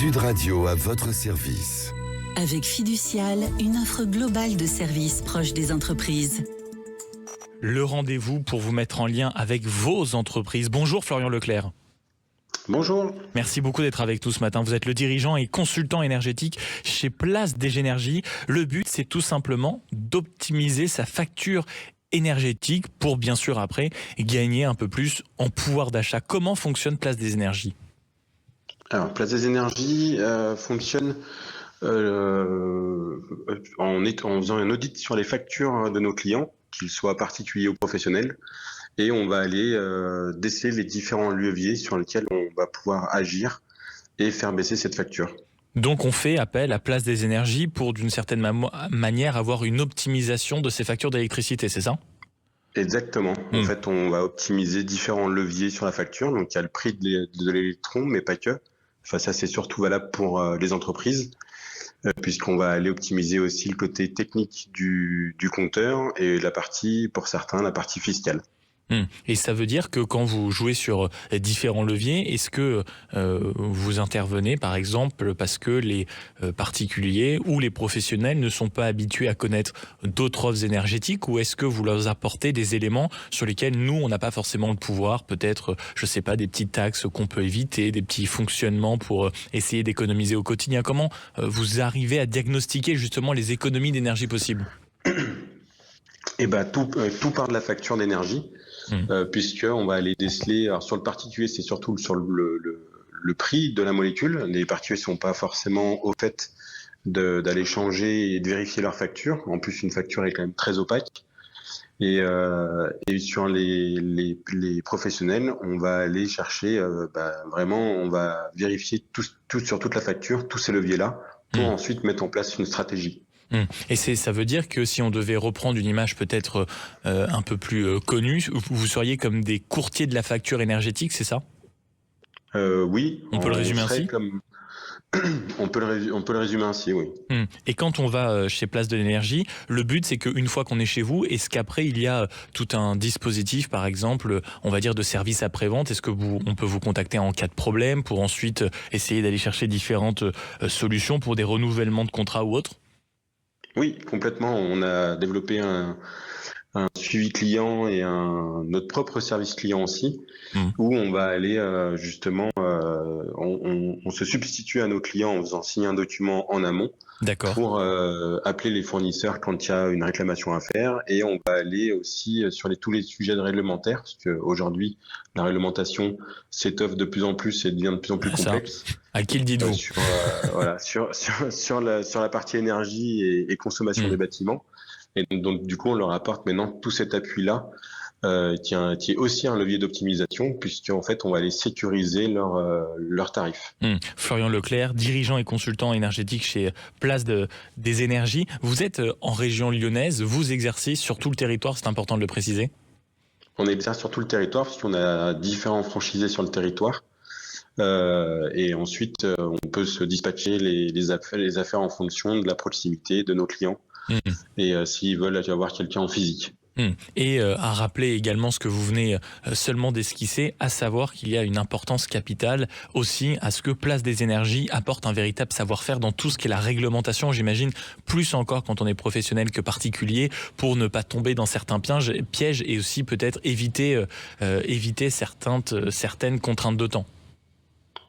Sud Radio à votre service. Avec Fiducial, une offre globale de services proches des entreprises. Le rendez-vous pour vous mettre en lien avec vos entreprises. Bonjour Florian Leclerc. Bonjour. Merci beaucoup d'être avec nous ce matin. Vous êtes le dirigeant et consultant énergétique chez Place des Énergies. Le but, c'est tout simplement d'optimiser sa facture énergétique pour bien sûr après gagner un peu plus en pouvoir d'achat. Comment fonctionne Place des Énergies ? Alors, Place des Énergies fonctionne en faisant un audit sur les factures de nos clients, qu'ils soient particuliers ou professionnels, et on va aller déceler les différents leviers sur lesquels on va pouvoir agir et faire baisser cette facture. Donc on fait appel à Place des Énergies pour d'une certaine manière avoir une optimisation de ces factures d'électricité, c'est ça ? Exactement. En fait, on va optimiser différents leviers sur la facture. Donc il y a le prix de l'électron, mais pas que. Enfin, ça, c'est surtout valable pour les entreprises, puisqu'on va aller optimiser aussi le côté technique du compteur et pour certains, la partie fiscale. Et ça veut dire que quand vous jouez sur différents leviers, est-ce que vous intervenez par exemple parce que les particuliers ou les professionnels ne sont pas habitués à connaître d'autres offres énergétiques, ou est-ce que vous leur apportez des éléments sur lesquels nous, on n'a pas forcément le pouvoir, peut-être, je sais pas, des petites taxes qu'on peut éviter, des petits fonctionnements pour essayer d'économiser au quotidien? Comment vous arrivez à diagnostiquer justement les économies d'énergie possibles? Eh ben, tout part de la facture d'énergie. Puisque on va aller déceler. Alors sur le particulier, c'est surtout sur le prix de la molécule. Les particuliers sont pas forcément au fait d'aller changer et de vérifier leur facture. En plus, une facture est quand même très opaque. Et sur les professionnels, on va aller chercher vraiment, on va vérifier tout sur toute la facture, tous ces leviers-là, pour ensuite mettre en place une stratégie. Et ça veut dire que si on devait reprendre une image peut-être un peu plus connue, vous seriez comme des courtiers de la facture énergétique, c'est ça ? Oui. On peut le résumer ainsi ? On peut le résumer ainsi, oui. Et quand on va chez Place de l'Énergie, le but c'est qu'une fois qu'on est chez vous, est-ce qu'après il y a tout un dispositif, par exemple, on va dire de service après-vente? Est-ce que on peut vous contacter en cas de problème pour ensuite essayer d'aller chercher différentes solutions pour des renouvellements de contrats ou autres? Oui, complètement. On a développé un suivi client et notre propre service client aussi, où on va aller justement, on se substitue à nos clients en faisant signer un document en amont. D'accord. Pour appeler les fournisseurs quand il y a une réclamation à faire, et on va aller aussi sur tous les sujets de réglementaire, parce qu'aujourd'hui la réglementation s'étoffe de plus en plus et devient de plus en plus complexe. À qui le dites-vous? Sur la partie énergie et consommation des bâtiments. Et donc du coup on leur apporte maintenant tout cet appui-là, qui est aussi un levier d'optimisation, puisqu'en fait on va aller sécuriser leurs tarifs. Florian Leclerc, dirigeant et consultant énergétique chez Place des Énergies. Vous êtes en région lyonnaise, vous exercez sur tout le territoire, c'est important de le préciser. On exerce sur tout le territoire, parce qu'on a différents franchisés sur le territoire. Et ensuite on peut se dispatcher les affaires en fonction de la proximité de nos clients, et s'ils veulent avoir quelqu'un en physique. Et à rappeler également ce que vous venez seulement d'esquisser, à savoir qu'il y a une importance capitale aussi à ce que Place des Énergies apporte un véritable savoir-faire dans tout ce qui est la réglementation, j'imagine, plus encore quand on est professionnel que particulier, pour ne pas tomber dans certains pièges et aussi peut-être éviter certaines contraintes de temps.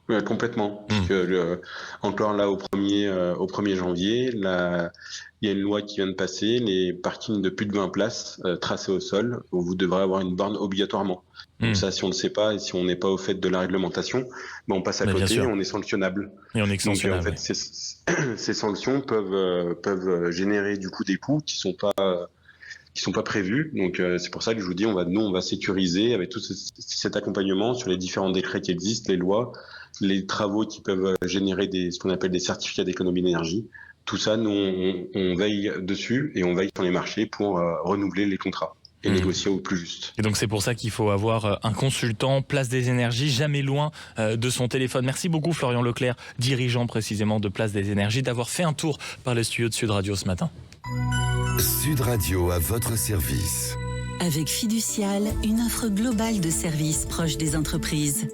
Oui, complètement. Parce que encore là, au 1er janvier, il y a une loi qui vient de passer, les parkings de plus de 20 places tracés au sol, où vous devrez avoir une borne obligatoirement. Donc ça, si on ne sait pas et si on n'est pas au fait de la réglementation, on passe à côté et on est sanctionnable. Et on est sanctionnable. Donc en fait, ces sanctions peuvent générer du coup des coûts qui sont pas prévus. Donc c'est pour ça que je vous dis, on va sécuriser avec tout cet accompagnement sur les différents décrets qui existent, les lois, les travaux qui peuvent générer ce qu'on appelle des certificats d'économie d'énergie. Tout ça, nous, on veille dessus et on veille sur les marchés pour renouveler les contrats et négocier au plus juste. Et donc c'est pour ça qu'il faut avoir un consultant Place des Énergies, jamais loin de son téléphone. Merci beaucoup Florian Leclerc, dirigeant précisément de Place des Énergies, d'avoir fait un tour par le studio de Sud Radio ce matin. Sud Radio à votre service. Avec Fiducial, une offre globale de services proches des entreprises.